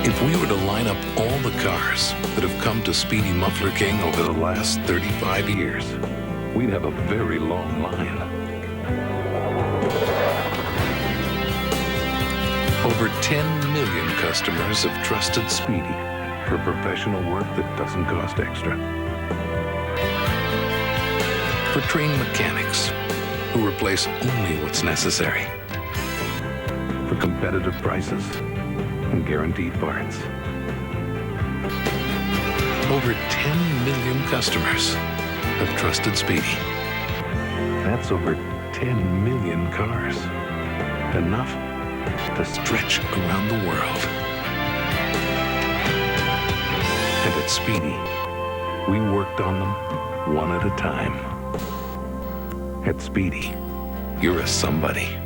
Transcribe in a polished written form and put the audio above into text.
If we were to line up all the cars that have come to Speedy Muffler King over the last 35 years, we'd have a very long line. Over 10 million customers have trusted Speedy for professional work that doesn't cost extra. For trained mechanics who replace only what's necessary. For competitive prices and guaranteed parts. Over 10 million customers have trusted Speedy. That's over 10 million cars. Enough to stretch around the world. And at Speedy, we worked on them one at a time. At Speedy, you're a somebody.